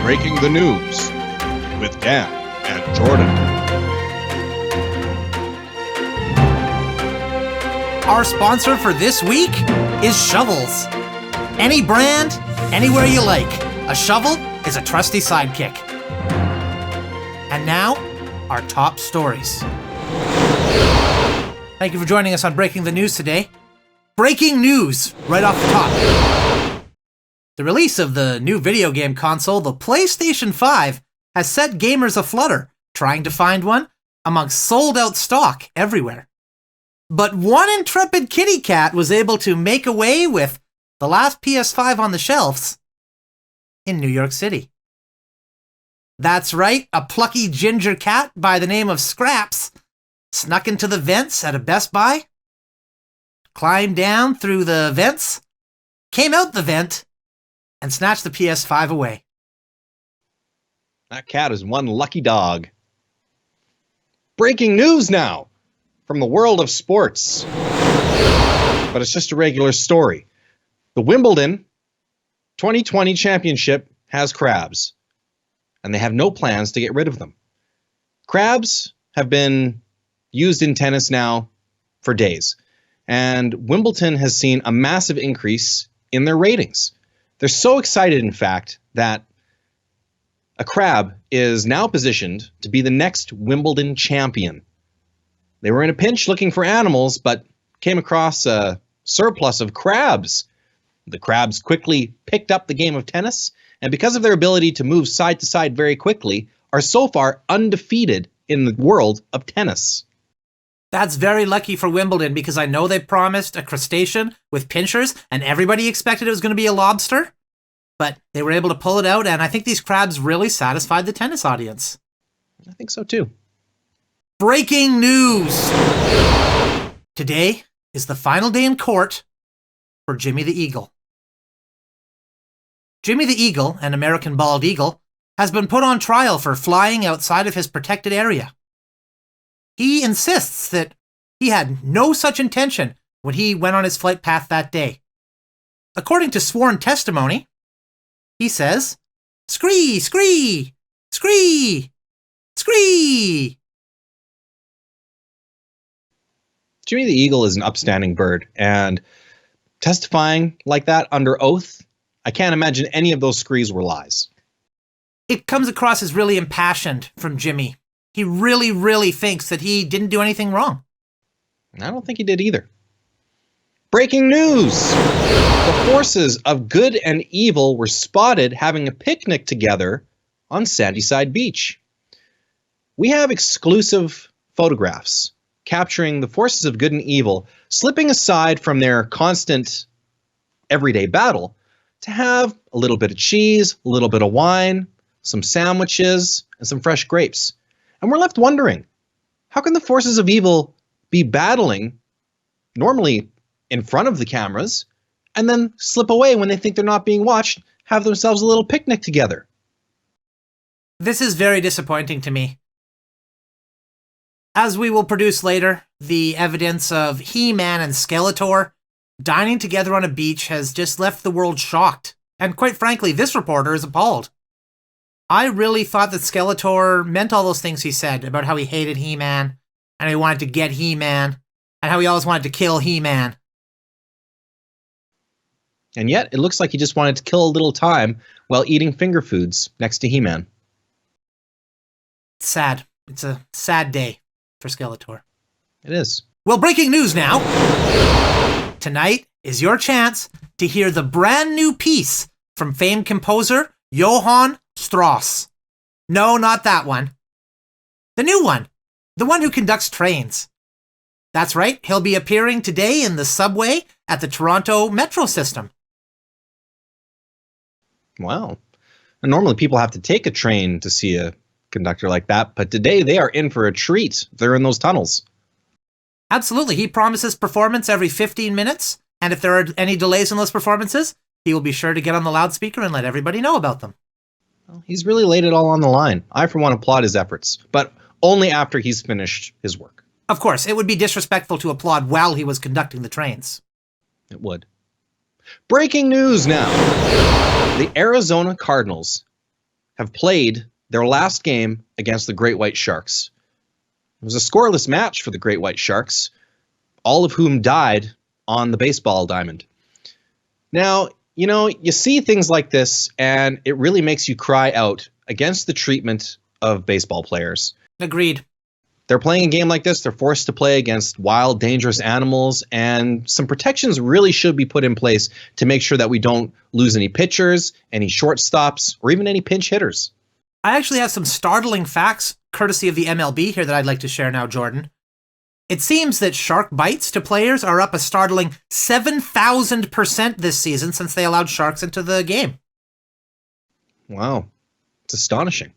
Breaking the News with Dan and Jordan. Our sponsor for this week is shovels. Any brand, anywhere you like. A shovel is a trusty sidekick. And now, our top stories. Thank you for joining us on Breaking the News today. Breaking news right off the top. The release of the new video game console, the PlayStation 5, has set gamers aflutter, trying to find one amongst sold-out stock everywhere. But one intrepid kitty cat was able to make away with the last PS5 on the shelves in New York City. That's right, a plucky ginger cat by the name of Scraps snuck into the vents at a Best Buy, climbed down through the vents, came out the vent, and snatched the PS5 away. That cat is one lucky dog. Breaking news now from the world of sports. But it's just a regular story. The Wimbledon 2020 championship has crabs, and they have no plans to get rid of them. Crabs have been used in tennis now for days, and Wimbledon has seen a massive increase in their ratings. They're so excited, in fact, that a crab is now positioned to be the next Wimbledon champion. They were in a pinch looking for animals, but came across a surplus of crabs. The crabs quickly picked up the game of tennis, and because of their ability to move side to side very quickly, are so far undefeated in the world of tennis. That's very lucky for Wimbledon, because I know they promised a crustacean with pinchers, and everybody expected it was going to be a lobster. But they were able to pull it out, and I think these crabs really satisfied the tennis audience. I think so too. Breaking news! Today is the final day in court for Jimmy the Eagle. Jimmy the Eagle, an American bald eagle, has been put on trial for flying outside of his protected area. He insists that he had no such intention when he went on his flight path that day. According to sworn testimony, he says, "Scree, scree, scree, scree." Jimmy the Eagle is an upstanding bird, and testifying like that under oath, I can't imagine any of those screes were lies. It comes across as really impassioned from Jimmy. He really, really thinks that he didn't do anything wrong. I don't think he did either. Breaking news! The forces of good and evil were spotted having a picnic together on Sandyside Beach. We have exclusive photographs capturing the forces of good and evil slipping aside from their constant everyday battle to have a little bit of cheese, a little bit of wine, some sandwiches, and some fresh grapes. And we're left wondering, how can the forces of evil be battling, normally in front of the cameras, and then slip away when they think they're not being watched, have themselves a little picnic together? This is very disappointing to me. As we will produce later, the evidence of He-Man and Skeletor dining together on a beach has just left the world shocked. And quite frankly, this reporter is appalled. I really thought that Skeletor meant all those things he said about how he hated He-Man, and he wanted to get He-Man, and how he always wanted to kill He-Man. And yet, it looks like he just wanted to kill a little time while eating finger foods next to He-Man. It's sad. It's a sad day for Skeletor. It is. Well, breaking news now. Tonight is your chance to hear the brand new piece from famed composer Johann Strauss. No, not that one. The new one. The one who conducts trains. That's right, he'll be appearing today in the subway at the Toronto Metro system. Wow. And normally people have to take a train to see a conductor like that, but today they are in for a treat. They're in those tunnels. Absolutely. He promises performance every 15 minutes, and if there are any delays in those performances, he will be sure to get on the loudspeaker and let everybody know about them. Well, he's really laid it all on the line. I, for one, applaud his efforts, but only after he's finished his work. Of course, it would be disrespectful to applaud while he was conducting the trains. It would. Breaking news now. The Arizona Cardinals have played their last game against the Great White Sharks. It was a scoreless match for the Great White Sharks, all of whom died on the baseball diamond. Now, you see things like this, and it really makes you cry out against the treatment of baseball players. Agreed. They're playing a game like this. They're forced to play against wild, dangerous animals, and some protections really should be put in place to make sure that we don't lose any pitchers, any shortstops, or even any pinch hitters. I actually have some startling facts, courtesy of the MLB here, that I'd like to share now, Jordan. It seems that shark bites to players are up a startling 7,000% this season since they allowed sharks into the game. Wow. It's astonishing.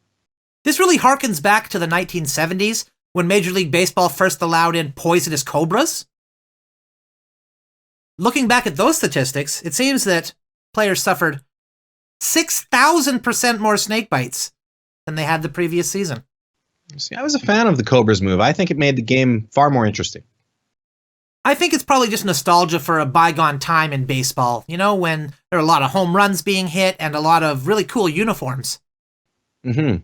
This really harkens back to the 1970s when Major League Baseball first allowed in poisonous cobras. Looking back at those statistics, it seems that players suffered 6,000% more snake bites than they had the previous season. See, I was a fan of the Cobras move. I think it made the game far more interesting. I think it's probably just nostalgia for a bygone time in baseball, when there are a lot of home runs being hit and a lot of really cool uniforms. Mm-hmm.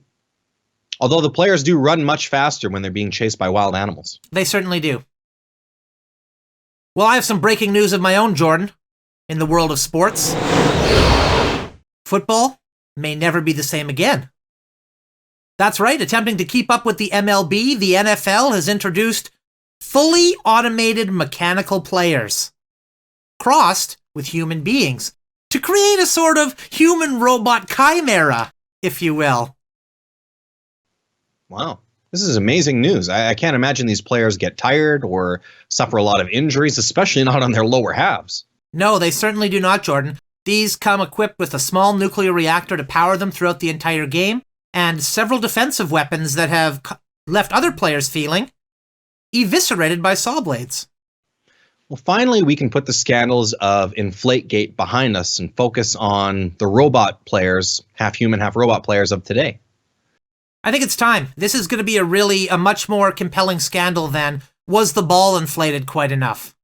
Although the players do run much faster when they're being chased by wild animals. They certainly do. Well, I have some breaking news of my own, Jordan, in the world of sports. Football may never be the same again. That's right, attempting to keep up with the MLB, the NFL has introduced fully automated mechanical players, crossed with human beings, to create a sort of human-robot chimera, if you will. Wow, this is amazing news. I can't imagine these players get tired or suffer a lot of injuries, especially not on their lower halves. No, they certainly do not, Jordan. These come equipped with a small nuclear reactor to power them throughout the entire game, and several defensive weapons that have left other players feeling eviscerated by saw blades. Well, finally, we can put the scandals of Inflategate behind us and focus on the robot players, half human, half robot players of today. I think it's time. This is going to be a much more compelling scandal than was the ball inflated quite enough.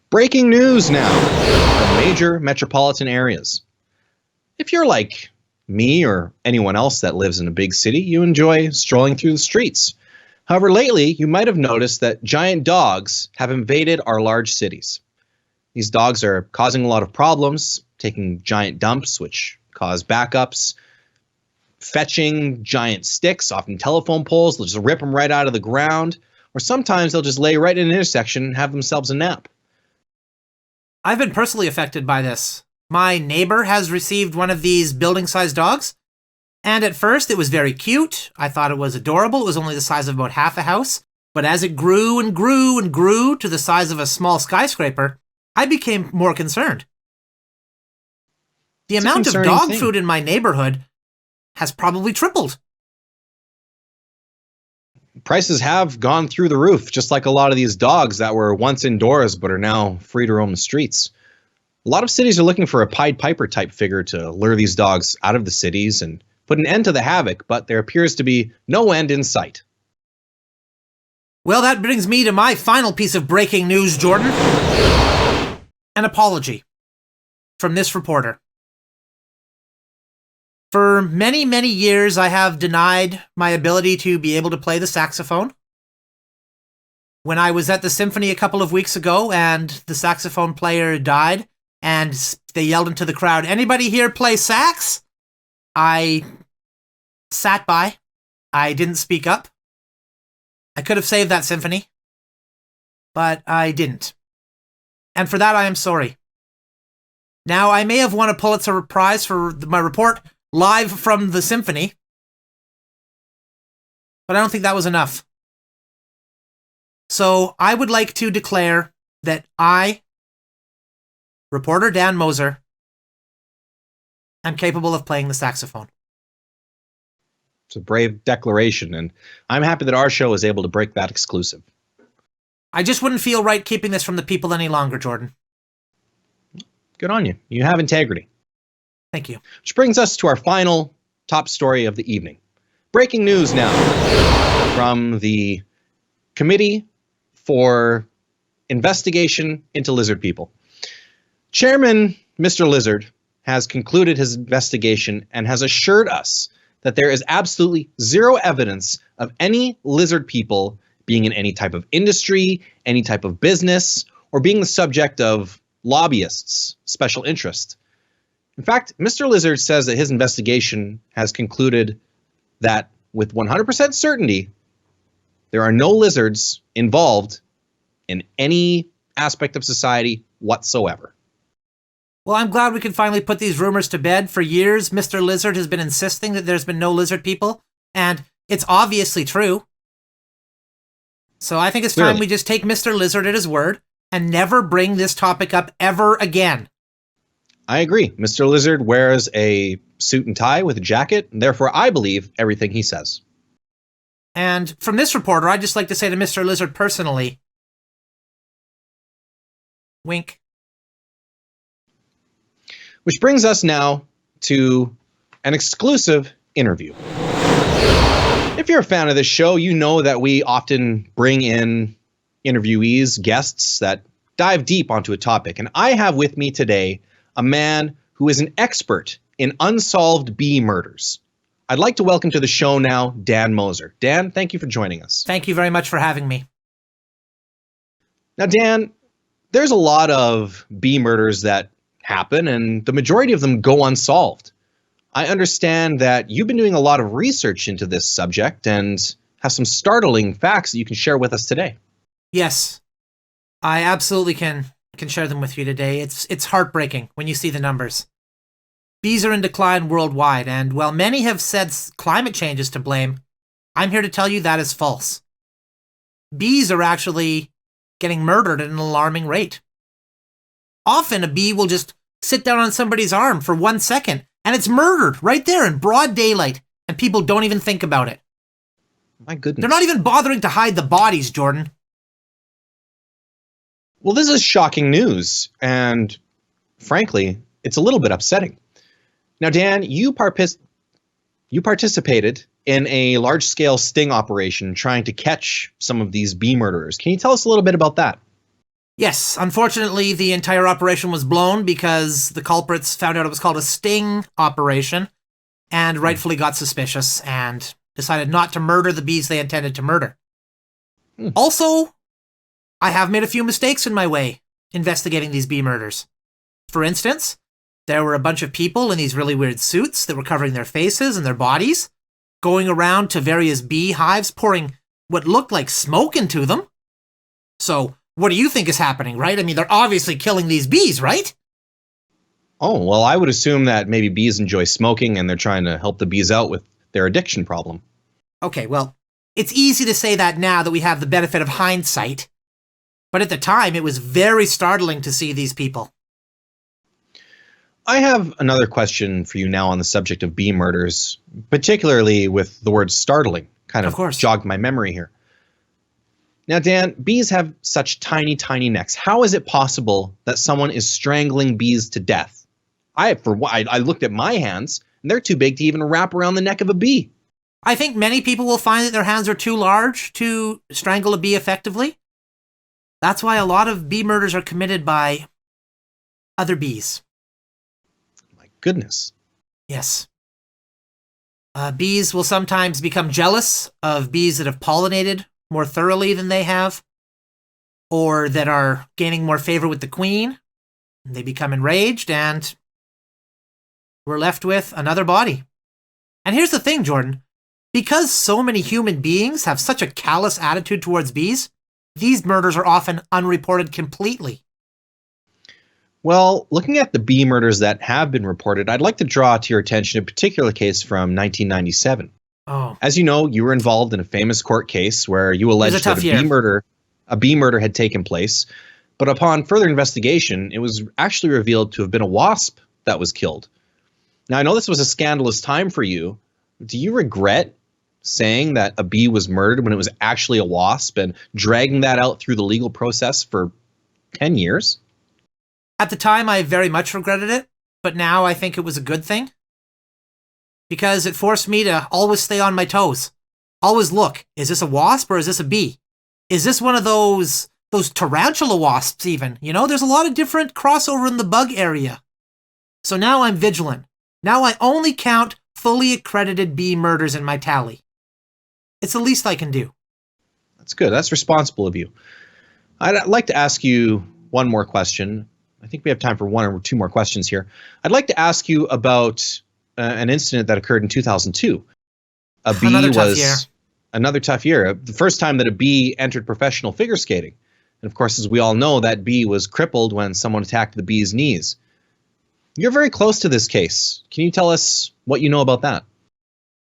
Breaking news now from major metropolitan areas. If you're like me or anyone else that lives in a big city, you enjoy strolling through the streets. However, lately, you might have noticed that giant dogs have invaded our large cities. These dogs are causing a lot of problems, taking giant dumps, which cause backups, fetching giant sticks, often telephone poles. They'll just rip them right out of the ground, or sometimes they'll just lay right in an intersection and have themselves a nap. I've been personally affected by this. My neighbor has received one of these building-sized dogs, and at first it was very cute. I thought it was adorable. It was only the size of about half a house, but as it grew and grew and grew to the size of a small skyscraper, I became more concerned. The amount of dog food in my neighborhood has probably tripled. Prices have gone through the roof, just like a lot of these dogs that were once indoors but are now free to roam the streets. A lot of cities are looking for a Pied Piper type figure to lure these dogs out of the cities and put an end to the havoc, but there appears to be no end in sight. Well, that brings me to my final piece of breaking news, Jordan. An apology from this reporter. For many, many years, I have denied my ability to be able to play the saxophone. When I was at the symphony a couple of weeks ago and the saxophone player died, and they yelled into the crowd, "Anybody here play sax?" I sat by. I didn't speak up. I could have saved that symphony, but I didn't. And for that, I am sorry. Now, I may have won a Pulitzer Prize for my report live from the symphony, but I don't think that was enough. So I would like to declare that I, reporter Dan Moser, am capable of playing the saxophone. It's a brave declaration, and I'm happy that our show is able to break that exclusive. I just wouldn't feel right keeping this from the people any longer, Jordan. Good on you. You have integrity. Thank you. Which brings us to our final top story of the evening. Breaking news now from the Committee for Investigation into Lizard People. Chairman Mr. Lizard has concluded his investigation and has assured us that there is absolutely zero evidence of any lizard people being in any type of industry, any type of business, or being the subject of lobbyists' special interest. In fact, Mr. Lizard says that his investigation has concluded that with 100% certainty, there are no lizards involved in any aspect of society whatsoever. Well, I'm glad we can finally put these rumors to bed. For years, Mr. Lizard has been insisting that there's been no lizard people, and it's obviously true. So I think it's time we just take Mr. Lizard at his word and never bring this topic up ever again. I agree. Mr. Lizard wears a suit and tie with a jacket, and therefore I believe everything he says. And from this reporter, I'd just like to say to Mr. Lizard personally, wink. Which brings us now to an exclusive interview. If you're a fan of this show, you know that we often bring in interviewees, guests that dive deep onto a topic. And I have with me today a man who is an expert in unsolved bee murders. I'd like to welcome to the show now Dan Moser. Dan, thank you for joining us. Thank you very much for having me. Now, Dan, there's a lot of bee murders that happen, and the majority of them go unsolved. I understand that you've been doing a lot of research into this subject and have some startling facts that you can share with us today. Yes, I absolutely can share them with you today. It's heartbreaking when you see the numbers. Bees are in decline worldwide, and while many have said climate change is to blame, I'm here to tell you that is false. Bees are actually getting murdered at an alarming rate. Often a bee will just sit down on somebody's arm for 1 second, and it's murdered right there in broad daylight, and people don't even think about it. My goodness. They're not even bothering to hide the bodies, Jordan. Well, this is shocking news, and frankly, it's a little bit upsetting. Now, Dan, you participated in a large-scale sting operation trying to catch some of these bee murderers. Can you tell us a little bit about that? Yes, unfortunately, the entire operation was blown because the culprits found out it was called a sting operation and rightfully got suspicious and decided not to murder the bees they intended to murder. Also, I have made a few mistakes in my way investigating these bee murders. For instance, there were a bunch of people in these really weird suits that were covering their faces and their bodies, going around to various bee hives, pouring what looked like smoke into them. So, what do you think is happening, right? I mean, they're obviously killing these bees, right? Oh, well, I would assume that maybe bees enjoy smoking and they're trying to help the bees out with their addiction problem. Okay, well, it's easy to say that now that we have the benefit of hindsight. But at the time, it was very startling to see these people. I have another question for you now on the subject of bee murders, particularly with the word startling. Kind of jogged my memory here. Now, Dan, bees have such tiny, tiny necks. How is it possible that someone is strangling bees to death? I looked at my hands, and they're too big to even wrap around the neck of a bee. I think many people will find that their hands are too large to strangle a bee effectively. That's why a lot of bee murders are committed by other bees. My goodness. Yes. Bees will sometimes become jealous of bees that have pollinated more thoroughly than they have, or that are gaining more favor with the queen. They become enraged, and we're left with another body. And here's the thing, Jordan. Because so many human beings have such a callous attitude towards bees, these murders are often unreported completely. Well, looking at the bee murders that have been reported, I'd like to draw to your attention a particular case from 1997. Oh. As you know, you were involved in a famous court case where you alleged that a bee murder had taken place. But upon further investigation, it was actually revealed to have been a wasp that was killed. Now, I know this was a scandalous time for you. Do you regret saying that a bee was murdered when it was actually a wasp and dragging that out through the legal process for 10 years? At the time, I very much regretted it, but now I think it was a good thing. Because it forced me to always stay on my toes. Always look, is this a wasp or is this a bee? Is this one of those tarantula wasps even? You know, there's a lot of different crossover in the bug area. So now I'm vigilant. Now I only count fully accredited B murders in my tally. It's the least I can do. That's good. That's responsible of you. I'd like to ask you one more question. I think we have time for one or two more questions here. I'd like to ask you about an incident that occurred in 2002. A bee Another tough was year. another tough year. The first time that a bee entered professional figure skating. And of course, as we all know, that bee was crippled when someone attacked the bee's knees. You're very close to this case. Can you tell us what you know about that?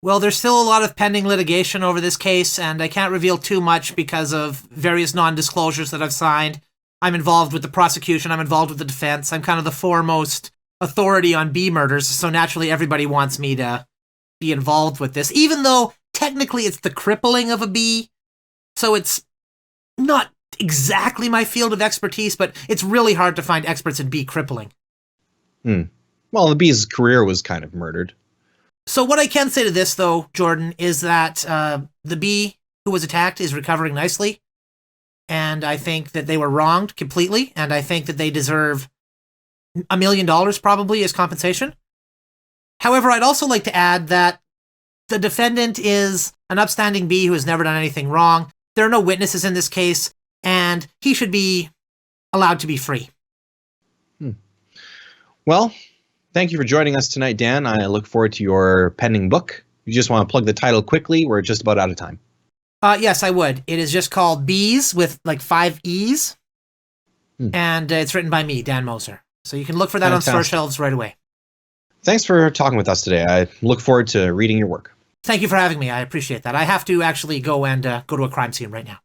Well, there's still a lot of pending litigation over this case, and I can't reveal too much because of various non-disclosures that I've signed. I'm involved with the prosecution, I'm involved with the defense, I'm kind of the foremost authority on bee murders, so naturally everybody wants me to be involved with this, even though technically it's the crippling of a bee, so it's not exactly my field of expertise, but it's really hard to find experts in bee crippling. Well, the bee's career was kind of murdered. So what I can say to this, though, Jordan, is that the bee who was attacked is recovering nicely, and I think that they were wronged completely, and I think that they deserve $1 million probably as compensation. However, I'd also like to add that the defendant is an upstanding bee who has never done anything wrong. There are no witnesses in this case, and he should be allowed to be free. Well, thank you for joining us tonight, Dan. I look forward to your pending book. You just want to plug the title quickly. We're just about out of time. Yes, I would. It is just called Bees with like 5 E's, and it's written by me, Dan Moser. So you can look for that Fantastic. on store shelves right away. Thanks for talking with us today. I look forward to reading your work. Thank you for having me. I appreciate that. I have to actually go and go to a crime scene right now.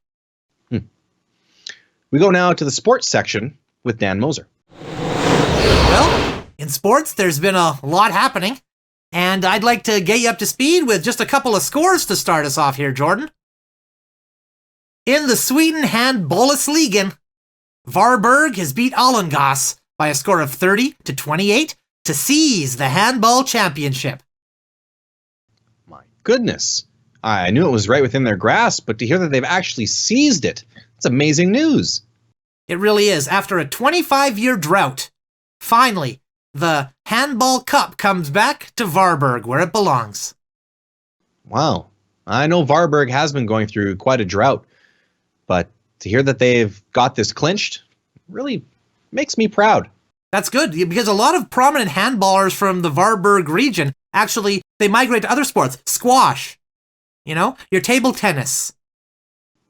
We go now to the sports section with Dan Moser. Well, in sports, there's been a lot happening, and I'd like to get you up to speed with just a couple of scores to start us off here, Jordan. In the Sweden handballsligan, Varberg has beat Allengås by a score of 30-28 to seize the handball championship. My goodness. I knew it was right within their grasp, but to hear that they've actually seized it, it's amazing news. It really is. After a 25-year drought, finally, the Handball Cup comes back to Varberg, where it belongs. Wow. I know Varberg has been going through quite a drought, but to hear that they've got this clinched really makes me proud. That's good, because a lot of prominent handballers from the Varberg region, actually, they migrate to other sports. Squash, your table tennis,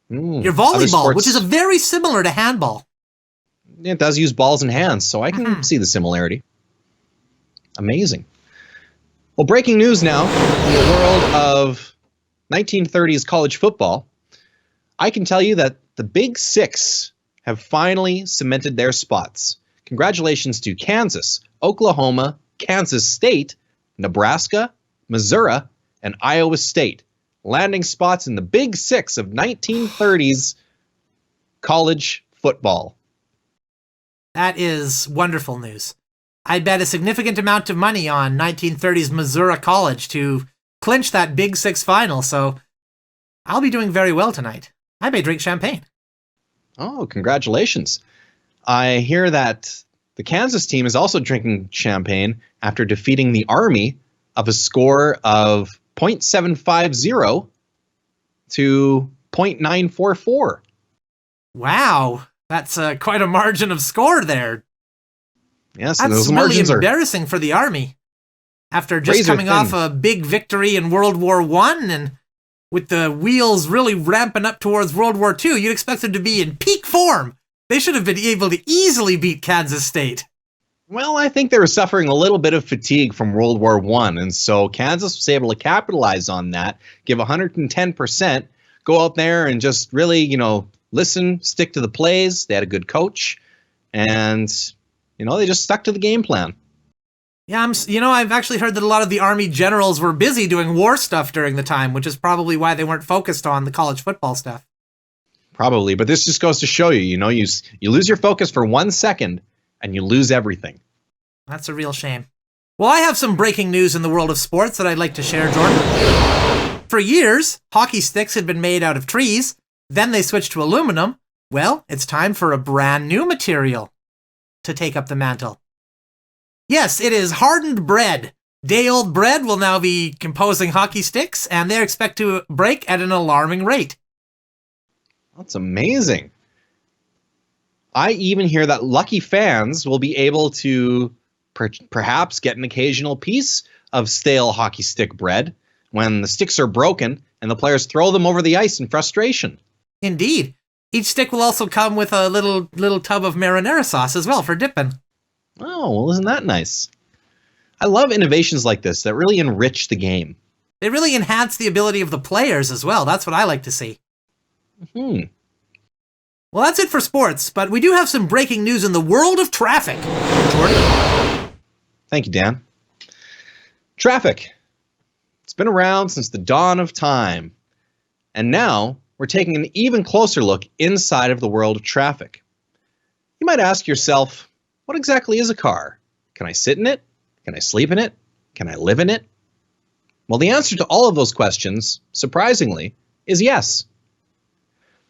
your volleyball, which is very similar to handball. It does use balls and hands, so I can see the similarity. Amazing. Well, breaking news now in the world of 1930s college football. I can tell you that the Big Six have finally cemented their spots. Congratulations to Kansas, Oklahoma, Kansas State, Nebraska, Missouri, and Iowa State, landing spots in the Big Six of 1930s college football. That is wonderful news. I'd bet a significant amount of money on 1930s Missouri College to clinch that Big Six final, so I'll be doing very well tonight. I may drink champagne. Oh, congratulations. I hear that the Kansas team is also drinking champagne after defeating the Army of a score of .750 to .944. Wow, that's quite a margin of score there. Yes, That's those really margins are embarrassing for the Army. After just razor coming thin. off a big victory in World War I and with the wheels really ramping up towards World War II, you'd expect them to be in peak form. They should have been able to easily beat Kansas State. Well, I think they were suffering a little bit of fatigue from World War I, and so Kansas was able to capitalize on that, give 110%, go out there and just really, listen, stick to the plays. They had a good coach, and, they just stuck to the game plan. Yeah, I've actually heard that a lot of the Army generals were busy doing war stuff during the time, which is probably why they weren't focused on the college football stuff. Probably, but this just goes to show you, you lose your focus for 1 second, and you lose everything. That's a real shame. Well, I have some breaking news in the world of sports that I'd like to share, Jordan. For years, hockey sticks had been made out of trees. Then they switched to aluminum. Well, it's time for a brand new material to take up the mantle. Yes, it is hardened bread. Day-old bread will now be composing hockey sticks, and they expect to break at an alarming rate. That's amazing. I even hear that lucky fans will be able to perhaps get an occasional piece of stale hockey stick bread when the sticks are broken and the players throw them over the ice in frustration. Indeed. Each stick will also come with a little tub of marinara sauce as well for dipping. Oh, well, isn't that nice? I love innovations like this that really enrich the game. They really enhance the ability of the players as well. That's what I like to see. Well, that's it for sports, but we do have some breaking news in the world of traffic. Jordan? Thank you, Dan. Traffic. It's been around since the dawn of time. And now we're taking an even closer look inside of the world of traffic. You might ask yourself, what exactly is a car? Can I sit in it? Can I sleep in it? Can I live in it? Well, the answer to all of those questions, surprisingly, is yes.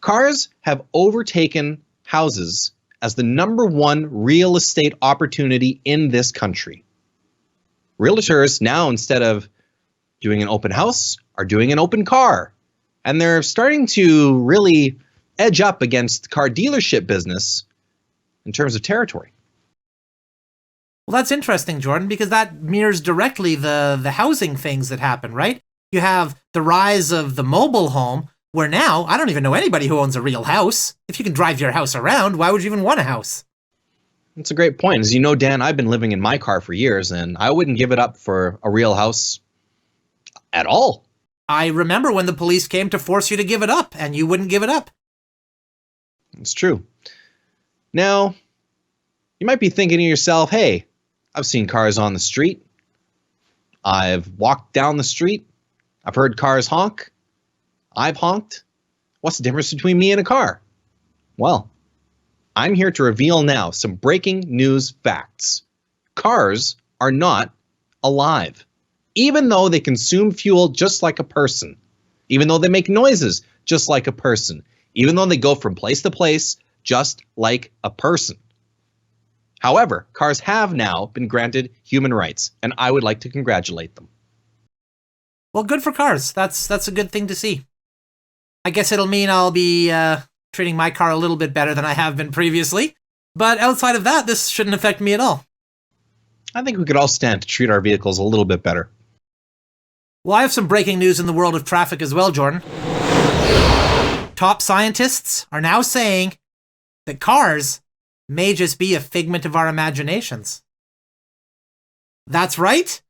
Cars have overtaken houses as the #1 real estate opportunity in this country. Realtors now, instead of doing an open house, are doing an open car. And they're starting to really edge up against the car dealership business in terms of territory. Well, that's interesting, Jordan, because that mirrors directly the housing things that happen, right? You have the rise of the mobile home, where now I don't even know anybody who owns a real house. If you can drive your house around, why would you even want a house? That's a great point. As you know, Dan, I've been living in my car for years, and I wouldn't give it up for a real house at all. I remember when the police came to force you to give it up, and you wouldn't give it up. It's true. Now, you might be thinking to yourself, hey, I've seen cars on the street. I've walked down the street. I've heard cars honk. I've honked. What's the difference between me and a car? Well, I'm here to reveal now some breaking news facts. Cars are not alive, even though they consume fuel just like a person, even though they make noises just like a person, even though they go from place to place just like a person. However, cars have now been granted human rights, and I would like to congratulate them. Well, good for cars. That's a good thing to see. I guess it'll mean I'll be treating my car a little bit better than I have been previously. But outside of that, this shouldn't affect me at all. I think we could all stand to treat our vehicles a little bit better. Well, I have some breaking news in the world of traffic as well, Jordan. Top scientists are now saying that cars may just be a figment of our imaginations. That's right.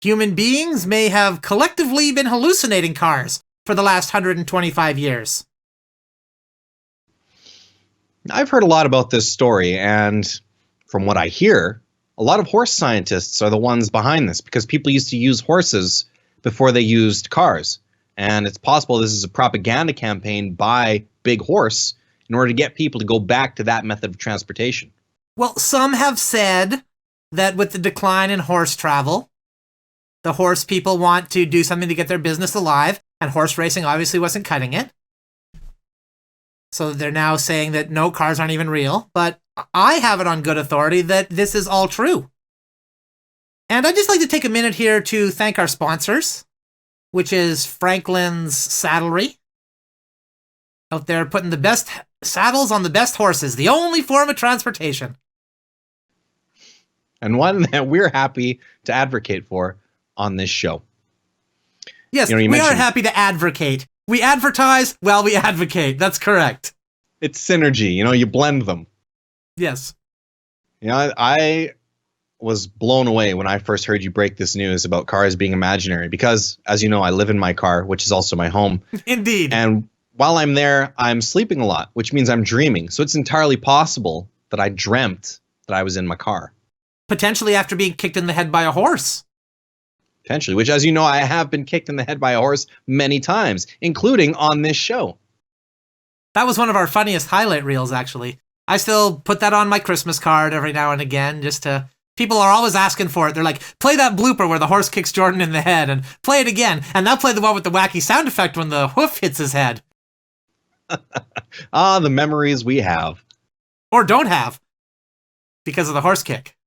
Human beings may have collectively been hallucinating cars for the last 125 years. I've heard a lot about this story, and from what I hear, a lot of horse scientists are the ones behind this because people used to use horses before they used cars. And it's possible this is a propaganda campaign by Big Horse in order to get people to go back to that method of transportation. Well, some have said that with the decline in horse travel, the horse people want to do something to get their business alive, and horse racing obviously wasn't cutting it. So they're now saying that no, cars aren't even real, but I have it on good authority that this is all true. And I'd just like to take a minute here to thank our sponsors, which is Franklin's Saddlery. Out there putting the best saddles on the best horses, the only form of transportation. And one that we're happy to advocate for on this show. Yes, we are happy to advocate. We advertise while we advocate. That's correct. It's synergy. You blend them. Yes. I was blown away when I first heard you break this news about cars being imaginary because, as you know, I live in my car, which is also my home. Indeed. And while I'm there, I'm sleeping a lot, which means I'm dreaming. So it's entirely possible that I dreamt that I was in my car. Potentially after being kicked in the head by a horse. Potentially, which, as you know, I have been kicked in the head by a horse many times, including on this show. That was one of our funniest highlight reels, actually. I still put that on my Christmas card every now and again, just to... People are always asking for it. They're like, play that blooper where the horse kicks Jordan in the head, and play it again. And now play the one with the wacky sound effect when the hoof hits his head. Ah, the memories we have. Or don't have. Because of the horse kick.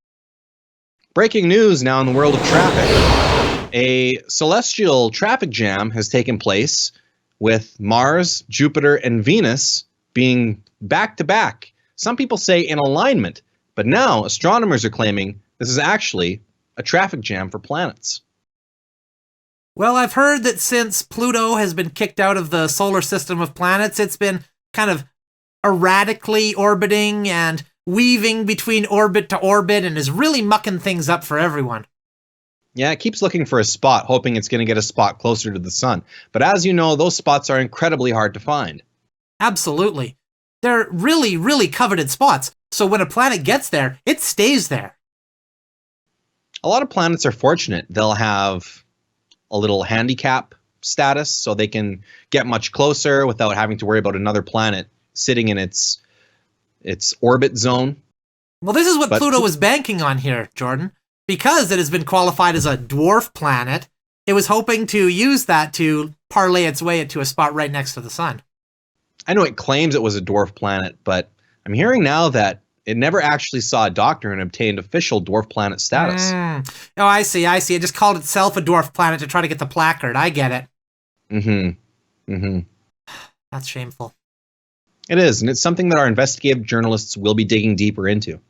Breaking news now in the world of traffic. A celestial traffic jam has taken place with Mars, Jupiter, and Venus being back to back. Some people say in alignment, but now astronomers are claiming this is actually a traffic jam for planets. Well, I've heard that since Pluto has been kicked out of the solar system of planets, it's been kind of erratically orbiting and weaving between orbit to orbit and is really mucking things up for everyone. Yeah, it keeps looking for a spot, hoping it's going to get a spot closer to the sun. But as you know, those spots are incredibly hard to find. Absolutely. They're really, really coveted spots. So when a planet gets there, it stays there. A lot of planets are fortunate. They'll have a little handicap status, so they can get much closer without having to worry about another planet sitting in its orbit zone. Well, this is what Pluto was banking on here, Jordan. Because it has been qualified as a dwarf planet, it was hoping to use that to parlay its way into a spot right next to the sun. I know it claims it was a dwarf planet, but I'm hearing now that it never actually saw a doctor and obtained official dwarf planet status. Oh, I see. It just called itself a dwarf planet to try to get the placard. I get it. That's shameful. It is, and it's something that our investigative journalists will be digging deeper into.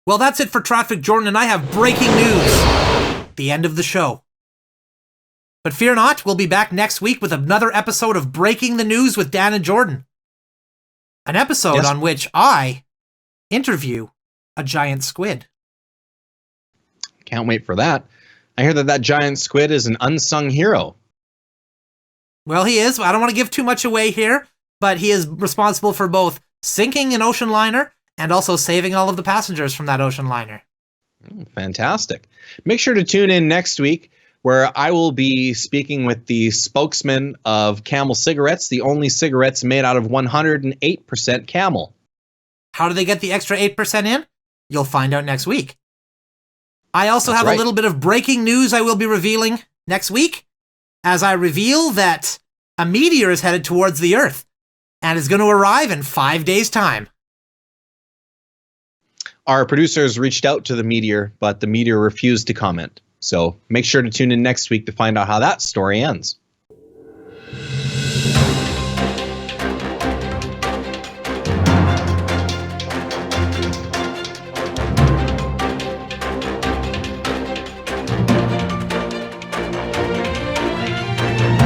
Well, that's it for Traffic, Jordan, and I have breaking news. The end of the show. But fear not, we'll be back next week with another episode of Breaking the News with Dan and Jordan. An episode on which I interview a giant squid. Can't wait for that. I hear that giant squid is an unsung hero. Well, he is. I don't want to give too much away here, but he is responsible for both sinking an ocean liner and also saving all of the passengers from that ocean liner. Fantastic. Make sure to tune in next week, where I will be speaking with the spokesman of Camel cigarettes, the only cigarettes made out of 108% camel. How do they get the extra 8% in? You'll find out next week. I also have a little bit of breaking news I will be revealing next week, as I reveal that a meteor is headed towards the Earth and is going to arrive in 5 days' time. Our producers reached out to the meteor, but the meteor refused to comment. So make sure to tune in next week to find out how that story ends.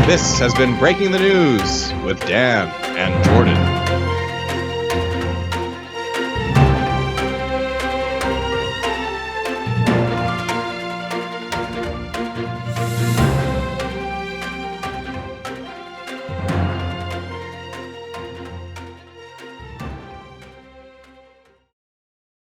This has been Breaking the News with Dan and Jordan.